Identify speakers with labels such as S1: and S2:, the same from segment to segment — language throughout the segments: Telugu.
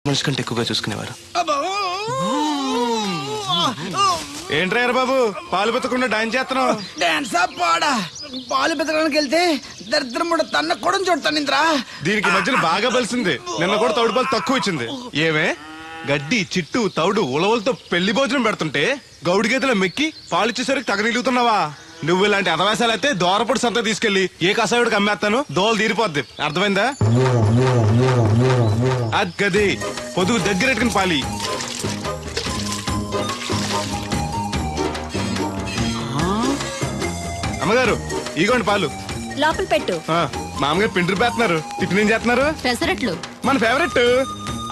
S1: మనిషి కంటే ఎక్కువగా చూసుకునేవారు.
S2: ఏంట్రయ్యారు బాబు పాలు పెత్తకుండా డాన్స్ చేస్తున్నావు?
S3: డాన్సా పాడా? పాలు పెతకడానికి వెళ్తే దరిద్రం కూడా తన్న కూడా చూడతానింద్రా.
S2: దీనికి మధ్యన బాగా బలిసింది. నిన్న కూడా తౌడు పాలు తక్కువ ఇచ్చింది. ఏమే గడ్డి చిట్టు తౌడు ఉలవలతో పెళ్లి భోజనం పెడుతుంటే గౌడి గేదెల మెక్కి పాలు ఇచ్చేసరికి తగనిలుగుతున్నావా? నువ్వు ఇలాంటి అదవేశాలు అయితే దోరపొడి సంత తీసుకెళ్లి ఏ కసాయుడికి అమ్మేస్తాను, దోలు తీరిపోద్ది. అర్థమైందా? అది గది పొదుగు దగ్గరెట్టుకుని పాలి. అమ్మగారు ఇగోండి పాలు.
S4: లోపల పెట్టు.
S2: మామగారు పిండి పేస్తున్నారు. టిఫిన్ ఏం చేస్తున్నారు?
S4: పెసరట్లు.
S2: మన ఫేవరెట్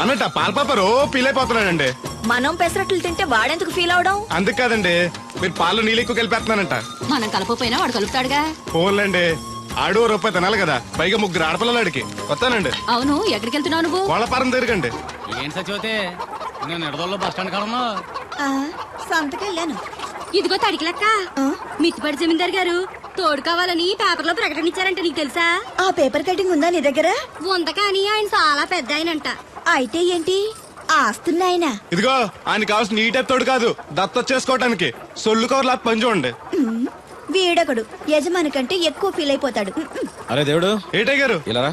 S2: అన్నట్టు ఆ పాల పాప రో పీలైపోతున్నాడండి.
S4: మనం పెసరట్లు తింటే వాడెందుకు ఫీల్ అవడం?
S2: అందుకు కాదండి, మీరు పాలు నీళ్ళు ఎక్కువ కలిపేస్తున్నానంట.
S4: మనం కలపపోయినా వాడు కలుపుతాడుగా.
S2: ఫోన్లండి, ఆడు రూపాయి తినాలి కదా, పైగా ముగ్గురు ఆడపిల్లలాడికి. వస్తానండి.
S4: అవును, ఎక్కడికి వెళ్తున్నావు నువ్వు?
S2: కోళ్ళపారం తిరగండి.
S5: ఏం సచివతే నేను నిడదల్లో బస్ స్టాండ్ కాడన్నా
S4: సంతకెళ్ళాను. ఇదిగో తడికి లెక్క. మిత్తిపడి జమీందార్ గారు తోడు కావాలని పేపర్ లో ప్రకటన ఇచ్చారంట, నీకు తెలుసా?
S6: ఆ పేపర్ కటింగ్ ఉందా నీ దగ్గర?
S4: ఉంద కానీ ఆయన చాలా పెద్ద ఆయనంట.
S6: అయితే ఏంటి ఆస్తున్నాయన?
S2: ఇదిగో ఆయన కావాల్సిన ఈ టైప్ తోడు కాదు, దత్త చేసుకోవటానికి. సొల్లు కవర్లా పని చూడండి.
S6: వీడొకడు యజమాని కంటే ఎక్కువ ఫీల్ అయిపోతాడు.
S7: అరే దేవుడు,
S2: ఏటయ్య గారు
S7: ఇలా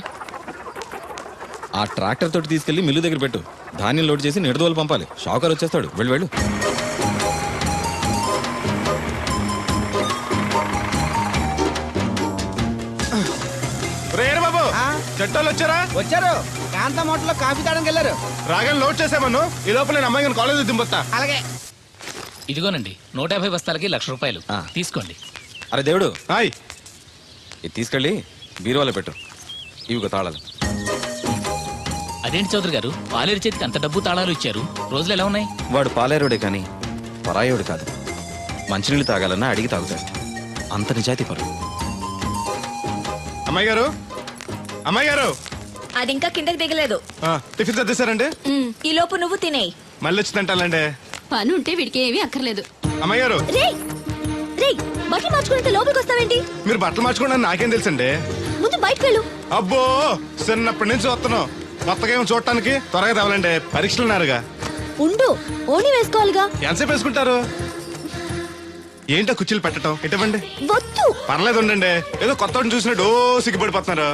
S7: ఆ ట్రాక్టర్ తోటి తీసుకెళ్లి మిల్లు దగ్గర పెట్టు. ధాన్యం లోడ్ చేసి నిడదోలు పంపాలి. షాకర్ వచ్చేస్తాడు. వెళ్ళు వెళ్ళు.
S2: రేరు బాబు, చట్టాలు వచ్చారా?
S3: వచ్చారు. కాంతా మోటలో కాఫీ తాడానికి వెళ్ళారు.
S2: రాగానే లోడ్ చేసామను. ఈ లోపల నేను అమ్మాయి కాలేజ్ దింపొస్తా.
S3: అలాగే.
S5: ఇదిగోనండి 150 బస్తాలకి ₹1,00,000 తీసుకోండి.
S7: అరే దేవుడు,
S2: హాయ్.
S7: ఇది తీసుకెళ్ళి బీరువాలో పెట్టు. ఇవిగో తాళాలు.
S5: అదేంటి చౌదరి గారు, పాలేరు చేతికి అంత డబ్బు తాళాలు ఇచ్చారు? రోజులు ఎలా ఉన్నాయి?
S7: వాడు పాలేరుడే కానీ పరాయోడు కాదు. మంచినీళ్ళు తాగాలన్నా అడిగి తాగుతాడు. అంత నిజాయితీ పరు.
S2: అమ్మాయి గారు, అమ్మాయి గారు,
S4: అది ఇంకా కిందకి దిగలేదు.
S2: టిఫిన్ తెచ్చేసారండి?
S4: ఈ లోపు నువ్వు తినేయి.
S2: మళ్ళీ వచ్చి తింటాలండి.
S4: పని ఉంటే వీడికి ఏమీ అక్కర్లేదు.
S2: అమ్మాయి గారు,
S6: బట్టలు మార్చుకుంటే లోపలికి వస్తావేంటి?
S2: మీరు బట్టలు మార్చుకోండి నాకేం తెలుసండి.
S6: ముందు బయటకు వెళ్ళు.
S2: అబ్బో, చిన్నప్పటి నుంచి వస్తున్నాం. కొత్తగా ఏమో చూడటానికి త్వరగా తేవాలండి. పరీక్షలు ఉన్నారుగా.
S6: ఉండు, ఓణి వేసుకోవాలిగా.
S2: ఎంతసేపు వేసుకుంటారు? ఏంటో కుర్చీలు పెట్టడం ఇటువంటి.
S6: వద్దు.
S2: పర్లేదు ఉండండి. ఏదో కొత్త చూసినట్టు సిగ్గుపడిపోతున్నారు.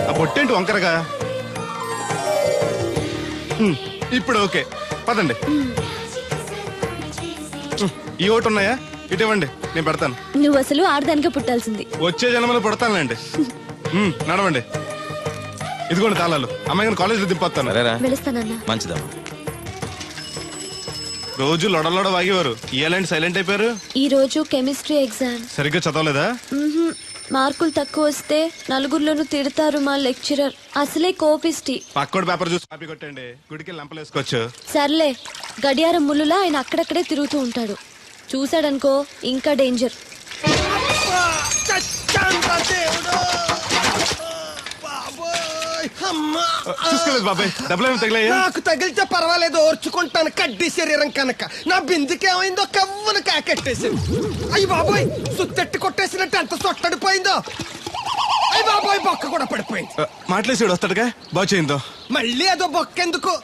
S2: ఆ పొట్టేంటి వంకరగా? ఇప్పుడు ఓకే, పదండి. ఈ ఓటు ఉన్నాయా? ఇటువంటి నేను పెడతాను.
S6: నువ్వు అసలు ఆడదానికే పుట్టాల్సింది.
S2: వచ్చే జన్మలో పుడతానులేండి. నడవండి. ఇదిగోండి తాళాలు. అమ్మాయి కాలేజీలో దింపొస్తాను.
S6: వెళుస్తానన్నా.
S7: మంచిదమ్మా.
S2: రోజు లొడలోడ వాగేవారు, ఇయాలంటి సైలెంట్ అయిపోయారు.
S6: ఈ రోజు కెమిస్ట్రీ ఎగ్జామ్.
S2: సరిగ్గా చదవలేదా?
S6: మార్కులు తక్కువ వస్తే నలుగురిలోనూ తిడతారు మా లెక్చరర్. అసలే కోపిస్టి.
S2: పక్కోడి పేపర్ చూసి కాపీ కొట్టండి, గుడికి లంపలేసుకోవచ్చు.
S6: సర్లే, గడియారం ముళ్ళులా ఆయన అక్కడక్కడే తిరుగుతూ ఉంటాడు. చూశాడనుకో ఇంకా డేంజర్.
S2: చూసుకోలేదు బాబాయ్, డబ్బులు ఏమి తగిలాయా?
S3: నాకు తగిలితే పర్వాలేదు, ఓర్చుకుంటాను. కడ్డీ శరీరం కనుక. నా బిందుకేమైందో కవ్వును కాకెట్టేసింది. అయ్యి బాబోయ్, సుత్తెట్టి కొట్టేసినట్టు ఎంత సొట్టడిపోయిందో. అయ్యి బాబోయ్, బొక్క కూడా పడిపోయింది.
S2: మాట్లాడేసాడు వస్తాడుగా, బాగు చేయిందో.
S3: మళ్ళీ అదో బొక్కెందుకు?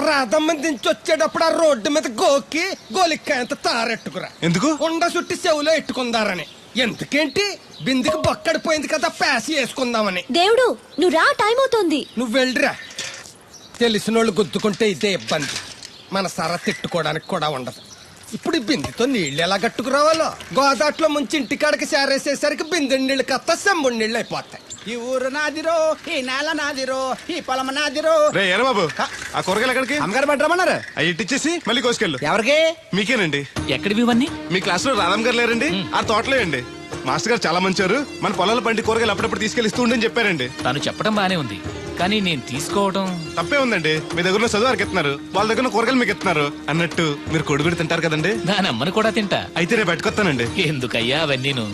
S3: రాధమ్మ దించి వచ్చేటప్పుడు ఆ రోడ్డు మీద గోకి గోలిక్కాయంత తారెట్టుకురా.
S2: ఎందుకు?
S3: ఉండ చుట్టి చెవులో ఎట్టుకుందారని. ఎందుకేంటి? బిందుకి బొక్కడిపోయింది కదా, ప్యాసి వేసుకుందామని.
S6: దేవుడు, నువ్వు రా, టైం అవుతోంది.
S3: నువ్వు వెళ్ళిరా. తెలిసినోళ్ళు గుద్దుకుంటే ఇదే ఇబ్బంది. మన సర తిట్టుకోవడానికి కూడా ఉండదు. ఇప్పుడు ఈ బిందెతో నీళ్లు ఎలా కట్టుకురావాలో. గోదాట్లో ముంచి ఇంటికాడకి చేరేసేసరికి బిందె నీళ్లు కత్త సెంబుడి నీళ్ళు అయిపోతాయి. ఈ ఊరు నాదిరో, ఈ నేల నాదిరో, ఈ పొలం నాదిరో.
S2: రే ఏరా బాబు, ఆ కూరగాయలు ఎక్కడికి?
S3: అమ్మగారు పట్టమన్నారు.
S2: అవి ఇట్టిచ్చేసి మళ్ళీ కోసుకెళ్ళు.
S3: ఎవరికి?
S2: మీకేనండి.
S5: ఎక్కడివి ఇవన్నీ?
S2: మీ క్లాస్ లో రాధమ్ గారు లేరండి? ఆ తోటలో అండి. మాస్టర్ గారు చాలా మంచారు. మన పొలాల పండి కూరగాయలు అప్పుడప్పుడు తీసుకెళ్ళి ఇస్తూ ఉండని చెప్పారండి.
S5: తాను చెప్పడం బానే ఉంది, కానీ నేను తీసుకోవడం
S2: తప్పే ఉందండి. మీ దగ్గర చదువు వారికి ఎత్తున్నారు, వాళ్ళ దగ్గర కూరగాయలు మీకు ఎత్తున్నారు అన్నట్టు మీరు కొడుగుడు తింటారు కదండి.
S5: దాని అమ్మని కూడా తింటా.
S2: అయితే రేపు పెట్టుకొస్తానండి.
S5: ఎందుకయ్యా అవన్నీను?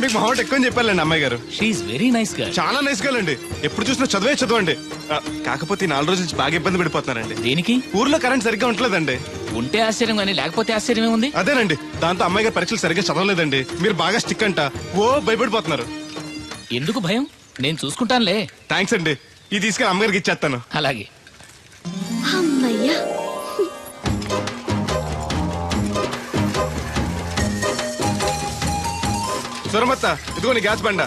S2: మీకు మొహం ఎక్కువ చెప్పాలండి అమ్మాయి గారు.
S5: షీఈ్ వెరీ నైస్ గా.
S2: చాలా నైస్ గర్ల్ అండి. ఎప్పుడు చూసినా చదువే చదవండి. కాకపోతే ఈ 4 రోజుల నుంచి బాగా ఇబ్బంది పడిపోతున్నారండి.
S5: దేనికి?
S2: ఊర్లో కరెంట్ సరిగ్గా ఉండలేదండి.
S5: ఉంటే ఆశ్చర్యం కానీ లేకపోతే ఆశ్చర్యమే ఉంది.
S2: అదేనండి, దాంతో అమ్మాయి గారు పరీక్షలు సరిగ్గా చదవలేదండి. మీరు బాగా స్టిక్ అంట ఓ భయపడిపోతున్నారు.
S5: ఎందుకు భయం? నేను చూసుకుంటానులే.
S2: థ్యాంక్స్ అండి. ఇది తీసుకెళ్ళి అమ్మగారికి ఇచ్చేస్తాను.
S5: అలాగే.
S6: అమ్మయ్యా.
S2: సురమత్త, ఇదిగో నీ గ్యాస్ బండ.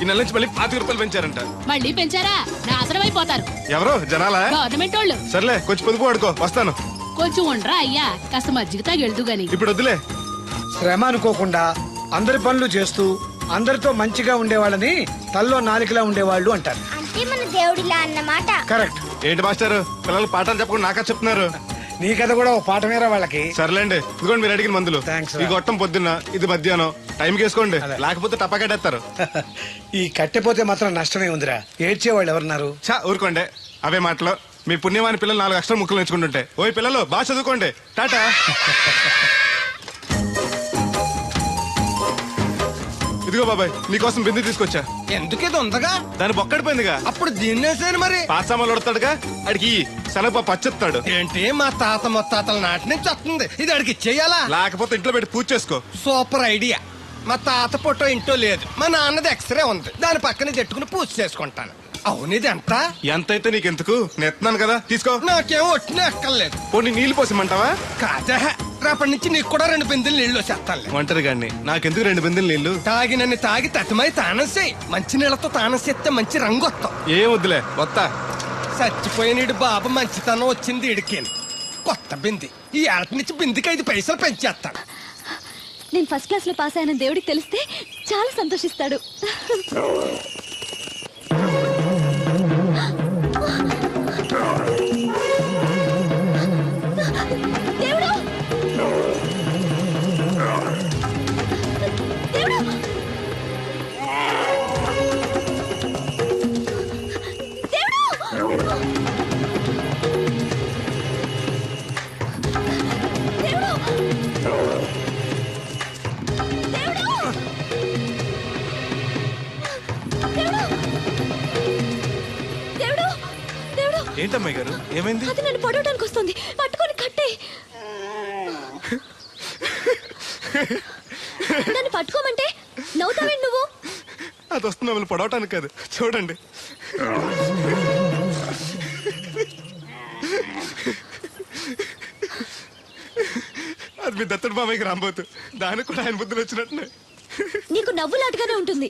S2: ఈ నెల నుంచి మళ్ళీ 25 రూపాయలు పెంచారంట.
S1: మళ్ళీ పెంచారా? నాశనం అయిపోతారు.
S2: ఎవరో జనాలా?
S1: గవర్నమెంట్ వాళ్ళు.
S2: సర్లే, కొంచెం పొదుపు వాడుకో, వస్తాను.
S1: కొంచెం ఉండరా అయ్యా, కాస్త మజ్జిగ తాగెళ్దు గాని.
S2: ఇప్పుడు వద్దులే.
S8: శ్రమ అనుకోకుండా అందరి పనులు చేస్తూ అందరితో మంచిగా ఉండేవాళ్ళని తల్లో నాలికలా ఉండేవాళ్ళు అంటారు.
S9: అంటే మన దేవుడిలా అన్నమాట.
S8: కరెక్ట్.
S2: ఏంటి మాస్టారు, పిల్లలు పాఠాలు చెప్పకుండా నాకా చెప్తున్నారు?
S8: నీ కథ కూడా ఒక పాఠమేరా వాళ్ళకి.
S2: సర్లేండి, ఇదిగోండి మీరు అడిగిన మందులు.
S8: Thanks రా.
S2: ఈ గొట్టం పొద్దున్న, ఇది మధ్యాహ్నం. టైంకి వేసుకోండి,
S8: అదే.
S2: లేకపోతే టపాకట్టేస్తారు.
S8: ఈ కట్టెపోతే మాత్రం నష్టమే ఉందిరా. ఏడ్చేవాళ్ళు ఎవరున్నారు?
S2: చా ఊరుకోండి, అవే మాటలు. మీ పుణ్యమాని పిల్లలు 4 అక్షరం ముక్కలు నేర్చుకుంటుంటే. ఓయ్ పిల్లలు, బాగా చదువుకోండి. టాటా. ఇదిగో బాబాయ్, నీకోసం బింది తీసుకొచ్చా.
S3: ఎందుకు ఇది ఉందగా?
S2: దాని బొక్కడిపోయిందిగా.
S3: అప్పుడు దీన్నేసాను మరి.
S2: పాసామాలు వడతాడుగా, అడిగి శనగ పచ్చెత్తాడు.
S3: ఏంటి మా తాత ముత్తాతల నాటి నుంచి వస్తుంది, ఇది అడిగి ఇచ్చేయాలా?
S2: లేకపోతే ఇంట్లో పెట్టి పూజ చేసుకో.
S3: Super idea. మా తాత ఫోటో ఇంట్లో లేదు, మా నాన్నది ఎక్స్రే ఉంది, దాని పక్కన తెట్టుకుని పూజ చేసుకుంటాను. అవును, ఇది ఎంత?
S2: ఎంతైతే నీకెందుకు, నెత్తున్నాను కదా, తీసుకో.
S3: నాకేం ఒట్టిన ఎక్కర్లేదు.
S2: పోనీ నీళ్లు పోసిమంటావా?
S3: కాదా, రేపటి నుంచి నీకు కూడా 2 బిందెలు నీళ్లు వచ్చేస్తాను.
S2: ఒంటరి గాడిని, నాకెందుకు 2 బిందెలు నీళ్లు?
S3: తాగినన్ని తాగి తట్టుమై తానం చేయి. మంచి నీళ్ళతో తానం చేస్తే మంచి రంగు వస్తాం.
S2: ఏం వద్దులే, వస్తా.
S3: చచ్చిపోయినీడు బాబు మంచితనం వచ్చింది ఇడికి. కొత్త బింది, ఈ ఏట నుంచి బిందికి 5 పైసలు పెంచేస్తాను.
S6: నేను ఫస్ట్ క్లాస్ లో పాస్ అయిన దేవుడికి తెలిస్తే చాలా సంతోషిస్తాడు. దేవుడు! దేవుడు!
S2: ఏంటమ్మాయి గారు, ఏమైంది?
S6: అది నన్ను పొడవడానికి వస్తుంది, పట్టుకొని కట్టే. నన్ను పట్టుకోమంటే నవ్వుతావేంటి నువ్వు?
S2: అది వస్తుంది మిమ్మల్ని పొడవటానికి కాదు, చూడండి. అది మీ దత్తడు బాబాయ్కి రాబోతు, దానికి కూడా ఆయన బుద్ధులు వచ్చినట్టున్నాయి.
S6: నీకు నవ్వులాటగానే ఉంటుంది,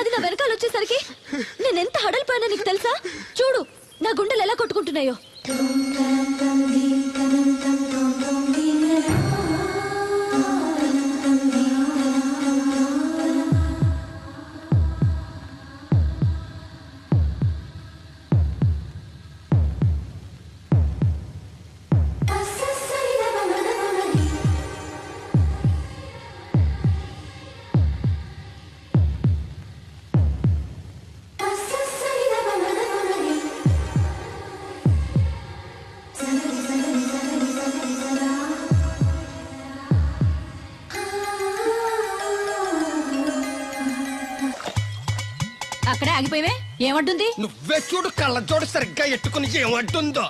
S6: అది నా వెనకాల వచ్చేసరికి నేను ఎంత హడలిపోయానో నీకు తెలుసా? చూడు నా గుండెలు ఎలా కొట్టుకుంటున్నాయో.
S1: అక్కడే ఆగిపోయావే, ఏమంటుంది?
S3: నువ్వే చూడు, కళ్ళజోడు సరిగ్గా ఎట్టుకుని ఏమంటుందో.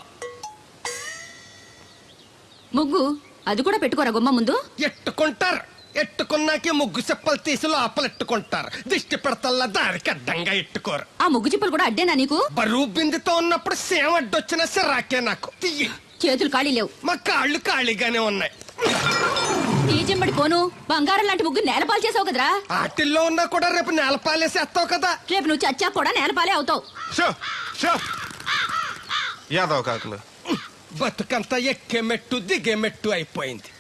S1: ముగ్గు అది కూడా పెట్టుకోరా గుమ్మ ముందు.
S3: ఎట్టుకుంటారు, ఎట్టుకున్నాకే ముగ్గు చెప్పలు తీసి లోపలెట్టుకుంటారు. దిష్టి పెడతల్లా దారికి అడ్డంగా ఎట్టుకోరు.
S1: ఆ ముగ్గు చిప్పలు కూడా అడ్డేనా నీకు?
S3: బరువు బిందుతో ఉన్నప్పుడు సేమ అడ్డొచ్చినా సిరాకే నాకు. తీయి.
S1: చేతులు ఖాళీ లేవు,
S3: మా కాళ్ళు ఖాళీగానే ఉన్నాయి.
S1: తీజెంబడి పోను, బంగారం లాంటి ముగ్గు నేలపాలు చేసావు కదరా.
S3: ఆటిల్లో ఉన్నా కూడా రేపు నేలపాలేసేస్తావు కదా.
S1: రేపు నువ్వు చచ్చా కూడా నేలపాలే అవుతావు.
S2: షో షో యాదవ్ కాకులు.
S3: బతుకంతా ఎక్కే మెట్టు దిగే మెట్టు అయిపోయింది.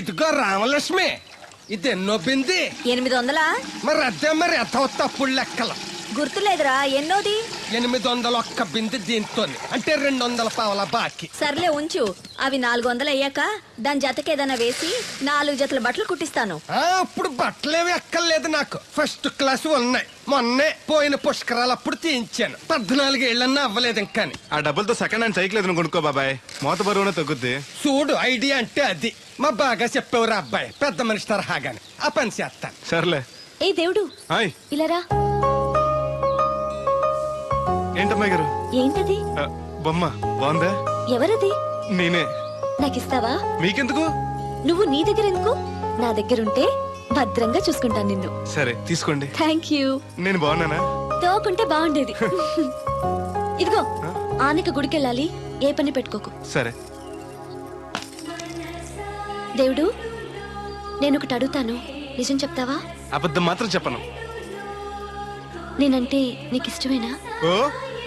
S3: ఇదిగో రామలక్ష్మి, ఇదెన్నో బింది?
S6: 800.
S3: మరి అదే మరి ఎథవ తప్పుడు లెక్కలు.
S6: గుర్తులేదురా, ఎన్నోది?
S3: 800 ఒక్క బిందె దీంతో అంటే 200 పావలా బాకీ.
S6: సర్లే ఉంచు. అవి 400 అయ్యాక దాని జతకేదైనా వేసి 4 జతల బట్టలు కుట్టిస్తాను.
S3: అప్పుడు బట్టలేవి ఎక్కర్లేదు నాకు. ఫస్ట్ క్లాస్ ఉన్నాయి. మొన్నే పోయిన పుష్కరాలు అప్పుడు తీయించాను. 14 ఏళ్ళన్నా అవ్వలేదు ఇంకా.
S2: ఆ డబ్బులతో సెకండ్ హ్యాండ్ సైకిల్ ఏదైనా కొనుక్కో బాబాయ్, మోత బరువునే తగ్గుద్ది.
S3: చూడు ఐడియా అంటే అది. మా బాగా చెప్పేవారు అబ్బాయి, పెద్ద మనిషి తరహాగాని. ఆ పని చేస్తాను.
S2: సర్లే.
S6: ఏ దేవుడు,
S2: హాయ్.
S6: ఇలా రా.
S2: ఏంటమ్మాయి గారు?
S6: ఏంటది?
S2: బొమ్మ బాగుందా?
S6: ఎవరది?
S2: నేనే.
S6: నాకిస్తావా?
S2: మీకెందుకు?
S6: నువ్వు నీ దగ్గర ఎందుకు? నా దగ్గరుంటే భద్రంగా చూసుకుంటాను నిన్ను.
S2: సరే తీసుకోండి.
S6: Thank you.
S2: నేను బాగున్నానా?
S6: తోకుంటే బాగుండేది. ఇదిగో ఆనక గుడికెళ్ళాలి, ఏ పని పెట్టుకోకు.
S2: సరే.
S6: దేవుడు, నేను ఒకటి అడుగుతాను, నిజం చెప్తావా?
S2: అబద్ధం మాత్రం చెప్పను.
S6: నేనంటే నీకు ఇష్టమేనా?
S2: ఓ,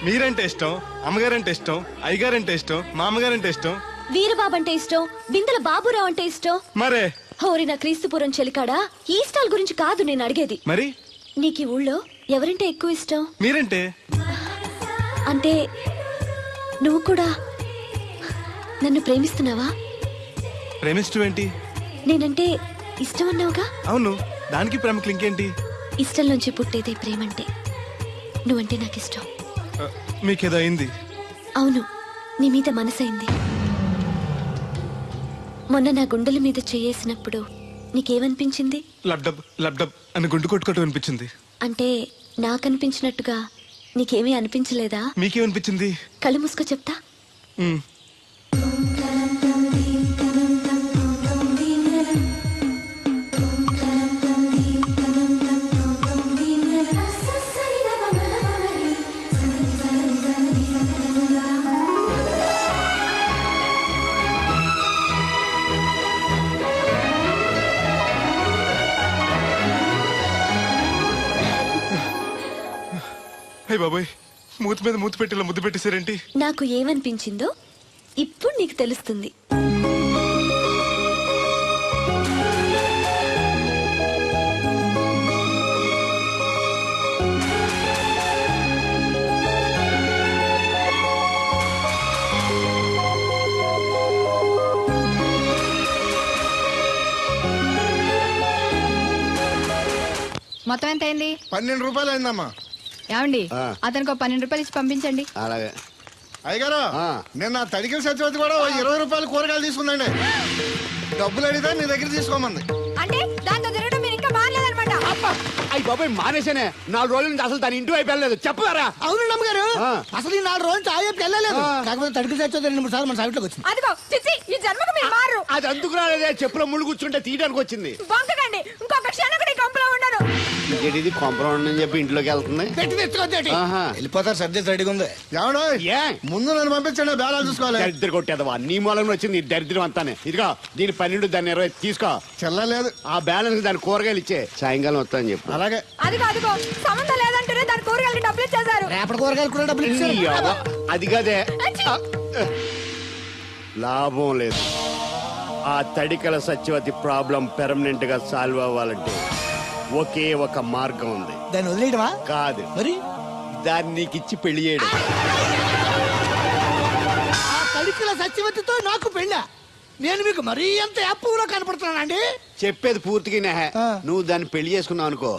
S2: మీరంటే ఇష్టం, అమ్మగారంటే ఇష్టం, అయ్యగారంటే ఇష్టం, మా అమ్మగారంటే ఇష్టం,
S6: వీరబాబు అంటే ఇష్టం, బిందెల బాబురావు అంటే ఇష్టం.
S2: మరే
S6: హోరి నా క్రీస్తుపురం చెలికాడా, ఈ స్టాల్ గురించి కాదు నేను అడిగేది.
S2: మరి
S6: నీకు ఈ ఊళ్ళో ఎవరంటే ఎక్కువ ఇష్టం?
S2: మీరంటే.
S6: అంటే నువ్వు కూడా నన్ను ప్రేమిస్తున్నావా?
S2: ప్రేమిష్టం ఏంటి?
S6: నేనంటే ఇష్టం అన్నావుగా.
S2: అవును, దానికి ప్రేమకి ఇంకేంటి?
S6: ఇష్టం నుంచి పుట్టేదే ప్రేమంటే. నువ్వంటే నాకు ఇష్టం.
S2: మీకేదో అయింది?
S6: అవును, నీ మీద మనసైంది. మొన్న నా గుండెల మీద చేయేసినప్పుడు నీకేమనిపించింది?
S2: లబ్డబ్ లబ్డబ్ అని గుండు కొట్టుకోవటం అనిపించింది.
S6: అంటే నాకనిపించినట్టుగా నీకేమీ అనిపించలేదా?
S2: మీకేమనిపించింది?
S6: కళ్ళు మూసుకో చెప్తా.
S2: ఉమ్. హే బాబాయ్, మూతి మీద మూతి పెట్టేలా ముద్దు పెట్టేశారేంటి?
S6: నాకు ఏమనిపించిందో ఇప్పుడు నీకు తెలుస్తుంది.
S1: మొత్తం ఎంత అయింది?
S10: 12 రూపాయలు అయిందమ్మా.
S1: ఏమండి, అతనికి 12 రూపాయలు ఇచ్చి పంపించండి.
S10: అలాగే. అయ్యగారు, నిన్న తడికిల సత్యవతి కూడా 20 రూపాయలు కూరగాయలు తీసుకుందండి. డబ్బులు అడిగితే నీ దగ్గర తీసుకోమంది.
S1: అంటే దాంతో తిరగడం మీరు ఇంకా మారలేదన్నమాట.
S11: అయ్యి బాబాయ్, మానేశానే. 4 రోజుల నుంచి అసలు తన ఇంటి వైపు వెళ్ళలేదు. చెప్పారా?
S8: అవును అమ్మగారు, అసలు ఈ 4 రోజులు చాయకి వెళ్ళలేదు. కాకపోతే తడికి చచ్చేది 2-3 సార్లు మన సైట్లోకి వచ్చింది.
S1: అదిగో చిచ్చి, ఈ జన్మకు మీరు మారు.
S11: అది అందుకు రాలేదే, చెప్పులో ముళ్ళు కూర్చుంటే తీయడానికి వచ్చింది.
S1: బొంకకండి, ఇంకొక క్షణం కూడా ఈ కంపులో ఉండను.
S11: ఇది కాంపౌండ్ అని చెప్పి ఇంట్లోకి వెళ్తుంది.
S8: పెట్టి తెచ్చుకోండి.
S10: వెళ్ళిపోతారు, సర్ది రెడీగా ఉంది. ఏమన్నా ముందు నన్ను పంపించండి, బేరాలు చూసుకోవాలి.
S11: దరిద్ర కొట్టేదవా, నీ మూలంలో వచ్చింది ఈ దరిద్రం అంతానే. ఇదిగో దీని 12, దాన్ని 20 తీసుకో.
S10: చెల్లలేదు.
S11: ఆ బ్యాలెన్స్ దాని కూరగాయలు ఇచ్చే, సాయంకాలం వస్తాను చెప్పు.
S10: అలాగే.
S1: అదిగో సంబంధం లేదంటేనే దాని కూరగాయలు డబ్బులు ఇచ్చేశారు.
S8: రేపటి కూరగాయలు కూడా డబ్బులు ఇచ్చారు.
S11: అది కదే, లాభం లేదు. ఆ తడికల సత్యవతి ప్రాబ్లం పెర్మనెంట్ గా సాల్వ్ అవ్వాలంటే ఒకే ఒక మార్గం ఉంది.
S8: దాన్ని వదిలేయడమా?
S11: కాదు,
S8: మరి
S11: దాన్ని నీకిచ్చి పెళ్లి చేయడం.
S8: ఆ తడికల సత్యవతితో నాకు పెళ్ళా? నేను మీకు మరీ ఎంత యాప్లో కనపడుతున్నానండి?
S11: చెప్పేది పూర్తిగా నెహే. నువ్వు దాన్ని పెళ్లి చేసుకున్నావు అనుకో,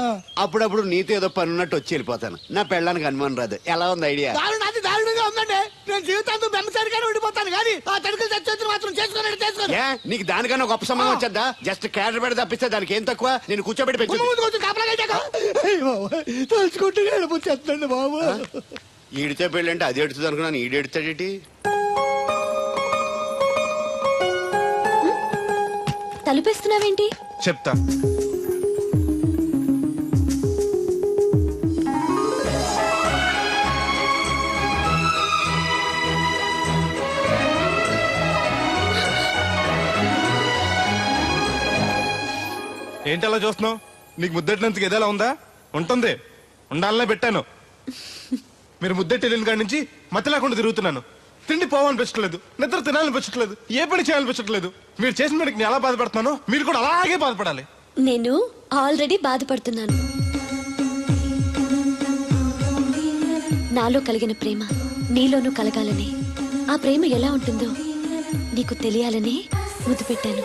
S11: అప్పుడప్పుడు నీతో ఏదో పని ఉన్నట్టు వచ్చి వెళ్ళిపోతాను. నా పెళ్ళడానికి అనుమానం రాదు. ఎలా ఉంది ఐడియా?
S8: అది దారుణంగా ఉందండి. నేను జీవితాంతం బెమ్మసారిగానే ఉండిపోతాను కానీ ఆ తడికల సత్యవతిని మాత్రం చేసుకోను.
S11: ఏ, నీకు దానికన్నా గొప్ప సంబంధం వచ్చేద్దా? జస్ట్ క్యాడర్ పెడితే తప్పిస్తే దానికి ఏం తక్కువ? నేను కూర్చోబెట్టి పెంచు.
S8: తలుచుకుంటే వెళ్ళిపోతుందండి బాబు.
S11: ఈడితే పెళ్ళి అంటే అది ఎడుతుంది అనుకున్నాను, ఈడు ఎడుతాడేటి?
S6: తలుపేస్తున్నావేంటి?
S2: చెప్తా. ఏంటి అలా చూస్తున్నావు? నీకు ముద్దెట్టినందుకు ఏదైనా ఉందా? ఉంటుంది, ఉండాలనే పెట్టాను. మీరు ముద్దెట్టి వెళ్ళిన కాడి నుంచి మతి లేకుండా తిరుగుతున్నాను. తిండి పోవాలనిపించట్లేదు, నిద్ర తినాలనిపించట్లేదు, ఏ పని చేయాలనిపించట్లేదు. మీరు చేసిన పనికి నేను ఎలా బాధపడుతున్నానో మీరు కూడా అలాగే బాధపడాలి.
S6: నేను ఆల్రెడీ బాధపడుతున్నాను. నాలో కలిగిన ప్రేమ నీలోనూ కలగాలని, ఆ ప్రేమ ఎలా ఉంటుందో నీకు తెలియాలని ముద్దు పెట్టాను.